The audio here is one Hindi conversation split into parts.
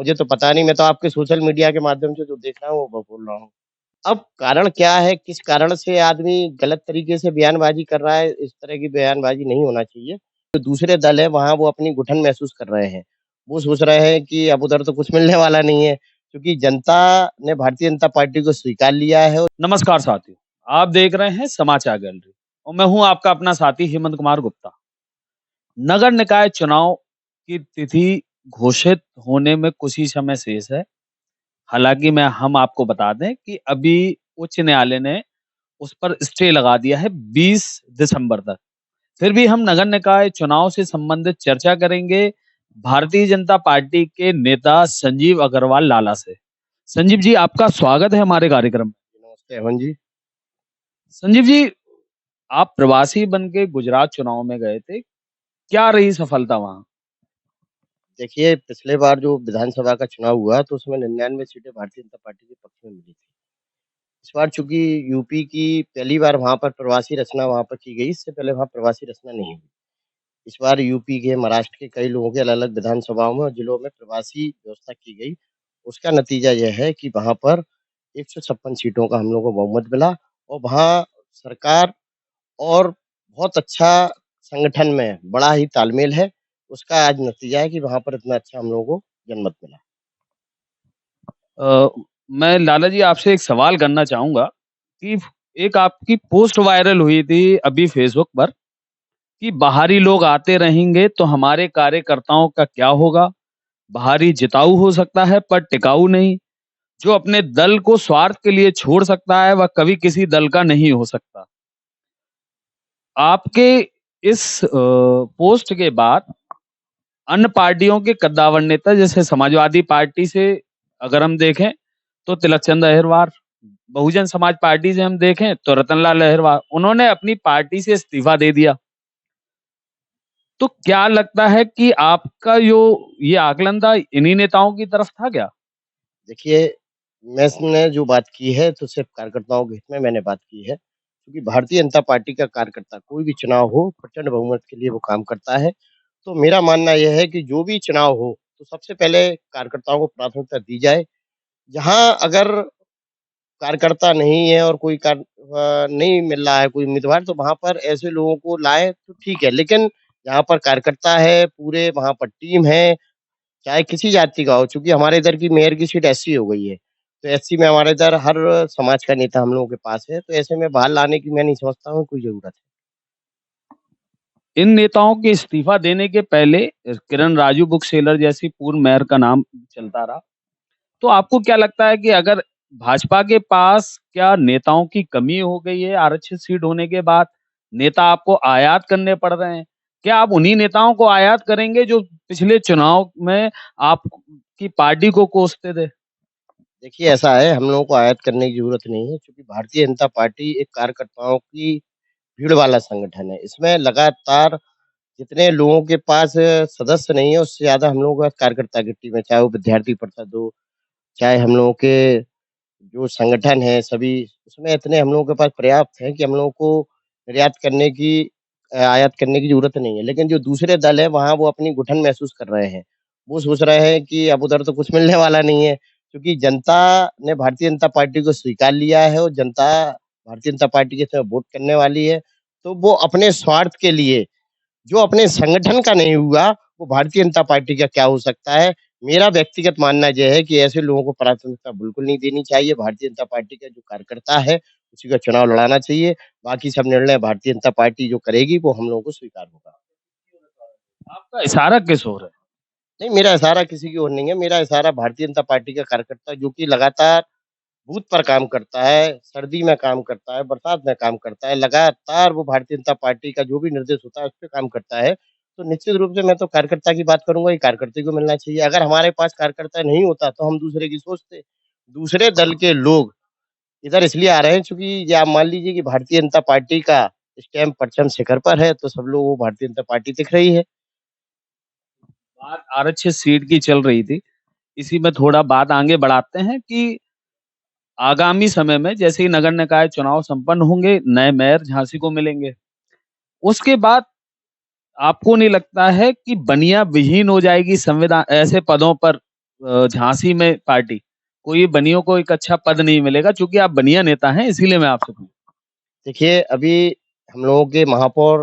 मुझे तो पता नहीं, मैं तो आपके सोशल मीडिया के माध्यम से जो देख रहा हूँ वो बोल रहा हूँ। अब कारण क्या है, किस कारण से आदमी गलत तरीके से बयानबाज़ी कर रहा है, इस तरह की बयानबाज़ी नहीं होना चाहिए। जो दूसरे दल है वहाँ वो अपनी घुटन महसूस कर रहे हैं। वो सोच रहे हैं कि अब उधर तो कुछ मिलने वाला नहीं है, क्योंकि जनता ने भारतीय जनता पार्टी को स्वीकार लिया है। नमस्कार साथियों, आप देख रहे हैं समाचार गैलरी और मैं हूं आपका अपना साथी हेमंत कुमार गुप्ता। नगर निकाय चुनाव की तिथि घोषित होने में कुछ ही समय शेष है। हालांकि हम आपको बता दें कि अभी उच्च न्यायालय ने उस पर स्टे लगा दिया है 20 दिसंबर तक। फिर भी हम नगर निकाय चुनाव से संबंधित चर्चा करेंगे भारतीय जनता पार्टी के नेता संजीव अग्रवाल लाला से। संजीव जी, आपका स्वागत है हमारे कार्यक्रम में। नमस्ते अमन जी। संजीव जी, आप प्रवासी बन के गुजरात चुनाव में गए थे, क्या रही सफलता वहां? देखिए, पिछले बार जो विधानसभा का चुनाव हुआ तो उसमें 99 सीटें भारतीय जनता पार्टी के पक्ष में मिली थी। इस बार चूँकि यूपी की पहली बार वहाँ पर प्रवासी रचना वहाँ पर की गई, इससे पहले वहाँ प्रवासी रचना नहीं हुई। इस बार यूपी के, महाराष्ट्र के कई लोगों के अलग-अलग विधानसभाओं में और जिलों में प्रवासी व्यवस्था की गई। उसका नतीजा यह है कि वहाँ पर 156 सीटों का हम लोगों को बहुमत मिला और वहाँ सरकार और बहुत अच्छा संगठन में बड़ा ही तालमेल है। उसका आज नतीजा है कि वहाँ पर इतना अच्छा हम लोगों को जनमत मिला। अ, मैं लाला जी आपसे एक सवाल करना चाहूंगा कि एक आपकी पोस्ट वायरल हुई थी अभी फेसबुक पर कि बाहरी लोग आते रहेंगे तो हमारे कार्यकर्ताओं का क्या होगा? बाहरी जिताऊ हो सकता है पर टिकाऊ नहीं। जो अपने दल को स्वार्थ के लिए छोड़ सकता है वह कभी किसी दल का नहीं हो सकता। आपके इस पोस्ट के बाद अन्य पार्टियों के कद्दावर नेता जैसे समाजवादी पार्टी से अगर हम देखें तो तिलकचंद अहिरवार, बहुजन समाज पार्टी से हम देखें तो रतनलाल अहिरवार, उन्होंने अपनी पार्टी से इस्तीफा दे दिया। तो क्या लगता है कि आपका जो ये आकलन था इन्हीं नेताओं की तरफ था क्या? देखिए, मैंने जो बात की है तो सिर्फ़ कार्यकर्ताओं के हित में मैंने बात की है। क्योंकि भारतीय जनता पार्टी का कार्यकर्ता कोई भी चुनाव हो, प्रचंड बहुमत के लिए वो काम करता है। तो मेरा मानना ये है कि जो भी चुनाव हो, तो सबसे पहले कार्यकर्ताओं को प्राथमिकता दी जाए। जहाँ अगर कार्यकर्ता नहीं है और कोई नहीं मिल रहा है कोई उम्मीदवार, तो वहाँ पर ऐसे लोगों को लाएँ तो ठीक है। लेकिन जहाँ पर कार्यकर्ता है, पूरे वहाँ पर टीम है, चाहे किसी जाति का हो, चूँकि हमारे इधर की मेयर की सीट एससी हो गई है। तो एससी में हमारे इधर हर समाज का नेता हम लोगों के पास है, तो ऐसे में बाहर लाने की मैं नहीं समझता हूँ कोई ज़रूरत है। इन नेताओं के इस्तीफा देने के पहले किरण राजू बुक सेलर जैसी पूर्व मेयर का नाम चलता रहा। तो आपको क्या लगता है कि अगर भाजपा के पास क्या नेताओं की कमी हो गई है आरक्षित सीट होने के बाद? नेता आपको आयात करने पड़ रहे हैं। क्या आप उन्हीं नेताओं को आयात करेंगे जो पिछले चुनाव में आपकी पार्टी को कोसते थे? देखिए ऐसा है, हम लोगों को आयत करने की ज़रूरत नहीं है, क्योंकि भारतीय जनता पार्टी एक कार्यकर्ताओं की भीड़ वाला संगठन है। इसमें लगातार जितने लोगों के पास सदस्य नहीं है, उससे ज़्यादा हम लोगों का कार्यकर्ता की टीम है, चाहे वो विद्यार्थी परिषद हो, चाहे हम लोगों के जो संगठन है सभी, उसमें इतने हम लोगों के पास पर्याप्त हैं कि हम लोगों को निर्यात करने की आयात करने की ज़रूरत नहीं है। लेकिन जो दूसरे दल हैं, वहाँ वो अपनी घुटन महसूस कर रहे हैं। वो सोच रहे हैं कि अब उधर तो कुछ मिलने वाला नहीं है, क्योंकि जनता ने भारतीय जनता पार्टी को स्वीकार लिया है और जनता भारतीय जनता पार्टी के इसमें वोट करने वाली है। तो वो अपने स्वार्थ के लिए, जो अपने संगठन का नहीं हुआ, वो भारतीय जनता पार्टी का क्या हो सकता है? मेरा व्यक्तिगत मानना ये है कि ऐसे लोगों को प्राथमिकता बिल्कुल नहीं देनी चाहिए। भारतीय जनता पार्टी का जो कार्यकर्ता है, उसी का चुनाव लड़ाना चाहिए। बाकी सब निर्णय भारतीय जनता पार्टी जो करेगी, वो हम लोगों को स्वीकार होगा। आपका इशारा किस ओर है? नहीं, मेरा इशारा किसी की ओर नहीं है। मेरा इशारा भारतीय जनता पार्टी का कार्यकर्ता जो कि लगातार बूथ पर काम करता है, सर्दी में काम करता है, बरसात में काम करता है, लगातार वो भारतीय जनता पार्टी का जो भी निर्देश होता है, उस पे काम करता है। तो निश्चित रूप से मैं तो कार्यकर्ता की बात करूँगा, ये कार्यकर्ता को मिलना चाहिए। अगर हमारे पास कार्यकर्ता नहीं होता, तो हम दूसरे की सोचते। दूसरे दल के लोग इधर इसलिए आ रहे हैं चूँकि ये आप मान लीजिए कि भारतीय जनता पार्टी का स्टैम्प परचम शिखर पर है, तो सब लोगों को भारतीय जनता पार्टी दिख रही है। बात आरक्षित सीट की चल रही थी। इसी में थोड़ा बात आगे बढ़ाते हैं कि आगामी समय में जैसे ही नगर निकाय चुनाव संपन्न होंगे, नए मेयर झांसी को मिलेंगे। उसके बाद आपको नहीं लगता है कि बनिया विहीन हो जाएगी संविधान ऐसे पदों पर झांसी में पार्टी, कोई बनियों को एक अच्छा पद नहीं मिलेगा, चूँकि आप बनिया नेता हैं, इसीलिए मैं आपसे पूछ देखिए, अभी हम लोगों के महापौर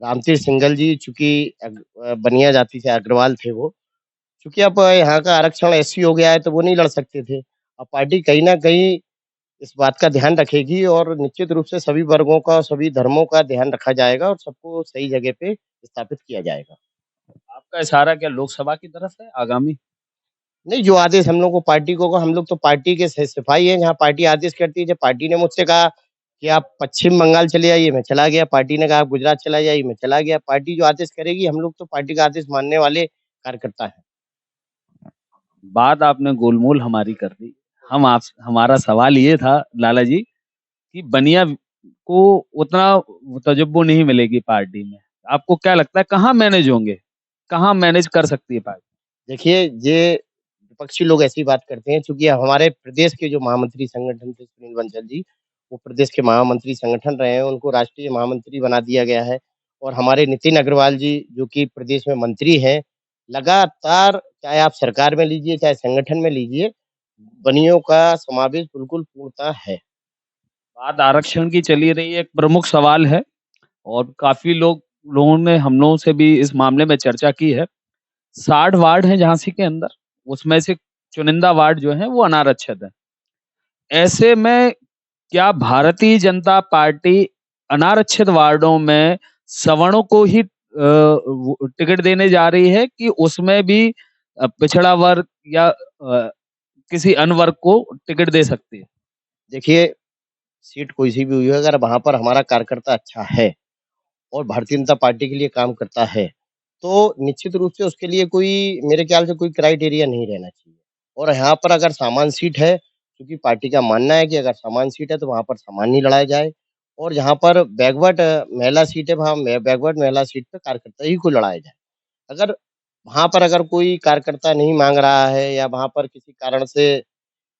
रामतीर्थ सिंघल जी चूँकि बनिया जाति से अग्रवाल थे वो, चूँकि अब यहाँ का आरक्षण एससी हो गया है तो वो नहीं लड़ सकते थे। अब पार्टी कहीं न कहीं इस बात का ध्यान रखेगी और निश्चित रूप से सभी वर्गों का, सभी धर्मों का ध्यान रखा जाएगा और सबको सही जगह पे स्थापित किया जाएगा। आपका इशारा क्या लोकसभा की तरफ है आगामी? नहीं, जो आदेश हम लोग को पार्टी को होगा, हम लोग तो पार्टी के सिपाही हैं, जहाँ पार्टी आदेश करती है। जब पार्टी ने मुझसे कहा कि आप पश्चिम बंगाल चले आइए, मैं चला गया। पार्टी ने कहा आप गुजरात चला जाइए, मैं चला गया। पार्टी जो आदेश करेगी, हम लोग तो पार्टी का आदेश मानने वाले कार्यकर्ता हैं। बात आपने गोलमोल हमारी कर दी। हम आप हमारा सवाल ये था लाला जी कि बनिया को उतना तजब्बो नहीं मिलेगी पार्टी में। आपको क्या लगता है कहाँ मैनेज होंगे? कहाँ मैनेज कर सकती है पार्टी? देखिए, ये विपक्षी लोग ऐसी बात करते हैं चूँकि हमारे प्रदेश के जो महामंत्री संगठन थे सुनील बंसल जी, वो प्रदेश के महामंत्री संगठन रहे हैं, उनको राष्ट्रीय महामंत्री बना दिया गया है और हमारे नितिन अग्रवाल जी जो कि प्रदेश में मंत्री हैं, लगातार चाहे आप सरकार में लीजिए, चाहे संगठन में लीजिए, बनियों का समावेश बिल्कुल पूर्णतः है। बात आरक्षण की चली रही है, एक प्रमुख सवाल है और काफ़ी लोगों ने हम लोगों से भी इस मामले में चर्चा की है। 60 वार्ड हैं झांसी के अंदर, उसमें से चुनिंदा वार्ड जो हैं वो अनारक्षित हैं। ऐसे में क्या भारतीय जनता पार्टी अनारक्षित वार्डों में सवर्णों को ही टिकट देने जा रही है कि उसमें भी पिछड़ा वर्ग या किसी अन्य वर्ग को टिकट दे सकती है? देखिए, सीट कोई-सी भी हुई हो, अगर वहाँ पर हमारा कार्यकर्ता अच्छा है और भारतीय जनता पार्टी के लिए काम करता है, तो निश्चित रूप से उसके लिए कोई मेरे ख्याल से कोई क्राइटेरिया नहीं रहना चाहिए। और यहाँ पर अगर समान सीट है, क्योंकि पार्टी का मानना है कि अगर समान सीट है तो वहाँ पर समान ही लड़ा जाए और जहाँ पर बैकवर्ड महिला सीट है, वहाँ बैकवर्ड महिला सीट पे कार्यकर्ता ही को लड़ाया जाए। अगर वहाँ पर अगर कोई कार्यकर्ता नहीं माँग रहा है या वहाँ पर किसी कारण से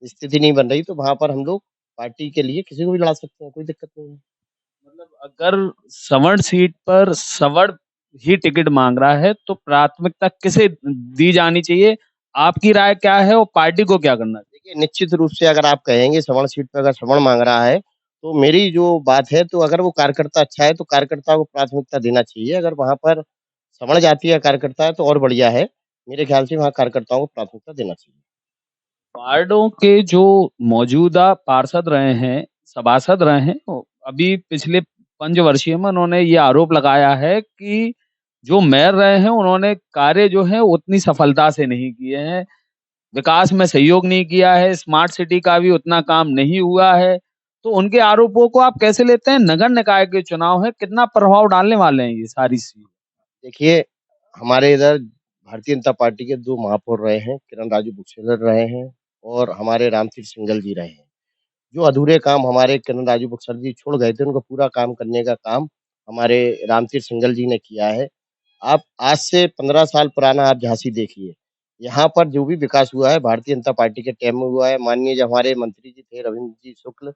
स्थिति नहीं बन रही, तो वहाँ पर हम लोग पार्टी के लिए किसी को भी लड़ा सकते हैं, कोई दिक्कत नहीं है। मतलब अगर सवर्ण सीट पर सवर्ण ही टिकट मांग रहा है तो प्राथमिकता किसे दी जानी चाहिए? आपकी राय क्या है और पार्टी को क्या करना चाहिए? देखिए, निश्चित रूप से अगर आप कहेंगे श्रवण सीट पे अगर श्रवण माँग रहा है, तो मेरी जो बात है तो अगर वो कार्यकर्ता अच्छा है, तो कार्यकर्ता को प्राथमिकता देना चाहिए। अगर वहाँ पर श्रवण जाति का कार्यकर्ता है, तो और बढ़िया है। मेरे ख़्याल से वहाँ कार्यकर्ताओं को प्राथमिकता देना चाहिए। वार्डों के जो मौजूदा पार्षद रहे हैं, सभासद रहे हैं, अभी पिछले पंचवर्षीय में उन्होंने ये आरोप लगाया है कि जो मेयर रहे हैं, उन्होंने कार्य जो है उतनी सफलता से नहीं किए हैं। विकास में सहयोग नहीं किया है, स्मार्ट सिटी का भी उतना काम नहीं हुआ है। तो उनके आरोपों को आप कैसे लेते हैं? नगर निकाय के चुनाव है, कितना प्रभाव डालने वाले हैं ये सारी चीज़? देखिए, हमारे इधर भारतीय जनता पार्टी के 2 महापौर रहे हैं, किरण राजू बुकसेलर रहे हैं और हमारे रामतीर्थ सिंघल जी रहे हैं। जो अधूरे काम हमारे किरण राजू बक्सर जी छोड़ गए थे, उनको पूरा काम करने का काम हमारे रामतीर्थ सिंघल जी ने किया है। आप आज से 15 साल पुराना आप झांसी देखिए। यहाँ पर जो भी विकास हुआ है, भारतीय जनता पार्टी के टाइम में हुआ है। माननीय जब हमारे मंत्री जी थे रविन्द्र जी शुक्ल,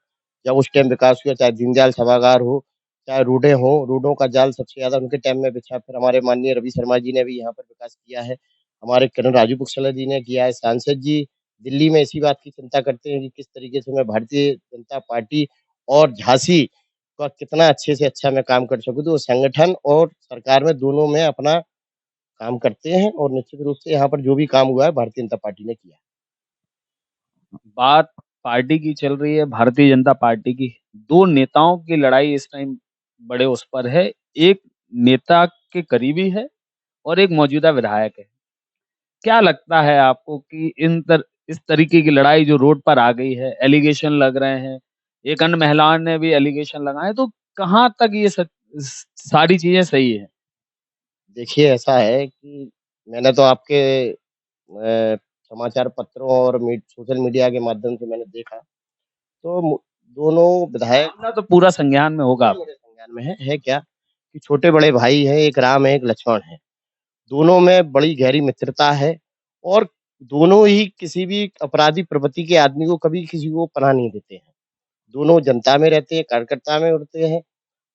जब उस टाइम विकास हुआ, चाहे दीनदयाल सभागार हो, चाहे रोडें हों, रोडों का जाल सबसे ज़्यादा उनके टाइम में बिछा। फिर हमारे माननीय रवि शर्मा जी ने भी यहाँ पर विकास किया है। हमारे किरण राजू बुकसेला जी ने किया है। सांसद जी दिल्ली में इसी बात की चिंता करते हैं कि किस तरीके से मैं भारतीय जनता पार्टी और झांसी का कितना अच्छे से अच्छा मैं काम कर सकूँ। तो संगठन और सरकार में दोनों में अपना काम करते हैं और निश्चित रूप से यहाँ पर जो भी काम हुआ है भारतीय जनता पार्टी ने किया। बात पार्टी की चल रही है, भारतीय जनता पार्टी की। 2 नेताओं की लड़ाई इस टाइम बड़े उस पर है। एक नेता के करीबी है और एक मौजूदा विधायक है। क्या लगता है आपको कि इस तरीके की लड़ाई जो रोड पर आ गई है, एलिगेशन लग रहे हैं, एक अन्य महिला ने भी एलिगेशन लगाए, तो कहाँ तक ये सारी चीज़ें सही है? देखिए ऐसा है कि मैंने तो आपके समाचार पत्रों और सोशल मीडिया के माध्यम से मैंने देखा, तो दोनों विधायक मामला तो पूरा संज्ञान में होगा पूरा आपके। मेरे संज्ञान में है क्या कि छोटे-बड़े भाई हैं, एक राम है, एक लक्ष्मण है। दोनों में बड़ी गहरी मित्रता है और दोनों ही किसी भी अपराधी प्रवृत्ति के आदमी को कभी किसी को पनाह नहीं देते हैं। दोनों जनता में रहते हैं, कार्यकर्ता में उड़ते हैं।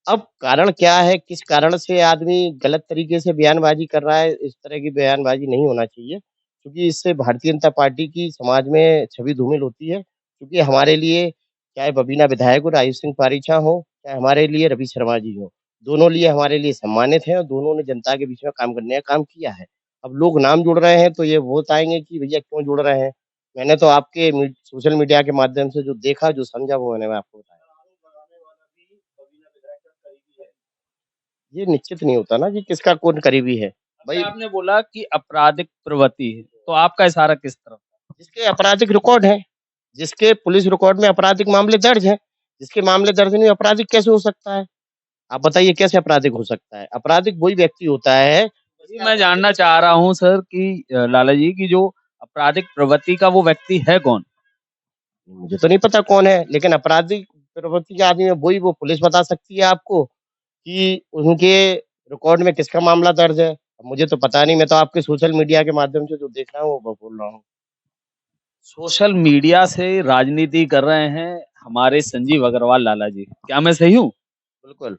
अब कारण क्या है, किस कारण से आदमी गलत तरीके से बयानबाज़ी कर रहा है, इस तरह की बयानबाज़ी नहीं होना चाहिए। क्योंकि इससे भारतीय जनता पार्टी की समाज में छवि धूमिल होती है, क्योंकि हमारे लिए चाहे बबीना विधायक और आयुष सिंह पारीचा हो, चाहे हमारे लिए रवि शर्मा जी हो, दोनों लिए हमारे लिए सम्मानित हैं और दोनों ने जनता के बीच में काम करने का काम किया है। अब लोग नाम जुड़ रहे हैं तो ये वो बताएँगे कि भैया क्यों जुड़ रहे हैं? मैंने तो आपके सोशल मीडिया के माध्यम से जो देखा, जो समझा वो मैंने आपको बताया। ये निश्चित नहीं होता ना कि किसका कौन करीबी है। अभी भाई आपने बोला कि आपराधिक प्रवृत्ति है, तो आपका इशारा किस तरफ था? जिसके आपराधिक रिकॉर्ड है, जिसके पुलिस रिकॉर्ड में आपराधिक मामले दर्ज हैं, जिसके मामले दर्ज नहीं आपराधिक कैसे हो सकता है? आप बताइए कैसे आपराधिक हो सकता है? आपराधिक वही व्यक्ति होता है जी, जिसके मैं आपराधिक जानना चाह रहा हूँ सर कि लाला जी कि जो आपराधिक प्रवृत्ति का वो व्यक्ति है कौन? मुझे तो नहीं पता कौन है, लेकिन आपराधिक प्रवृत्ति के आदमी है वही वो पुलिस बता सकती है आपको कि उनके रिकॉर्ड में किसका मामला दर्ज है। अब मुझे तो पता नहीं, मैं तो आपके सोशल मीडिया के माध्यम से जो देख रहा हूँ, वो बोल रहा हूँ। सोशल मीडिया से राजनीति कर रहे हैं हमारे संजीव अग्रवाल लाला जी। क्या मैं सही हूँ? बिल्कुल,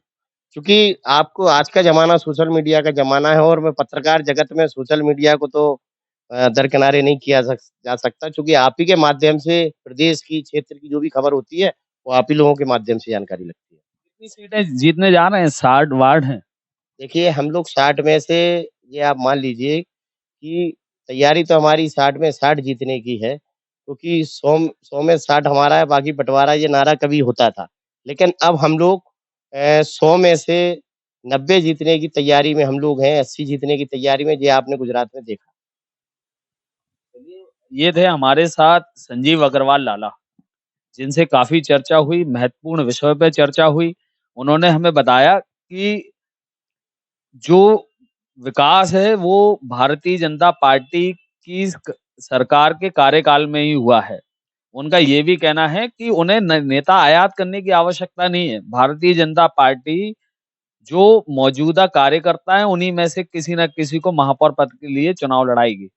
क्योंकि आपको आज का ज़माना सोशल मीडिया का ज़माना है और मैं पत्रकार जगत में सोशल मीडिया को तो दरकिनारे नहीं किया जा सकता, क्योंकि आप ही के माध्यम से प्रदेश की, क्षेत्र की जो भी खबर होती है, वो आप ही लोगों के माध्यम से जानकारी लगती है। कितनी सीटें जीतने जा रहे हैं? 60 वार्ड हैं। देखिए, हम लोग 60 में से ये आप मान लीजिए कि तैयारी तो हमारी 60 में 60 जीतने की है, क्योंकि 100 में 60 हमारा है, बाकी बँटवारा ये नारा कभी होता था। लेकिन अब हम लोग 100 में से 90 जीतने की तैयारी में हम लोग हैं, 80 जीतने की तैयारी में, ये आपने गुजरात में देखा। ये थे हमारे साथ संजीव अग्रवाल लाला, जिनसे काफ़ी चर्चा हुई, महत्वपूर्ण विषय पे चर्चा हुई। उन्होंने हमें बताया कि जो विकास है वो भारतीय जनता पार्टी की सरकार के कार्यकाल में ही हुआ है। उनका ये भी कहना है कि उन्हें नेता आयात करने की आवश्यकता नहीं है। भारतीय जनता पार्टी जो मौजूदा कार्यकर्ता हैं उन्हीं में से किसी न किसी को महापौर पद के लिए चुनाव लड़ाएगी।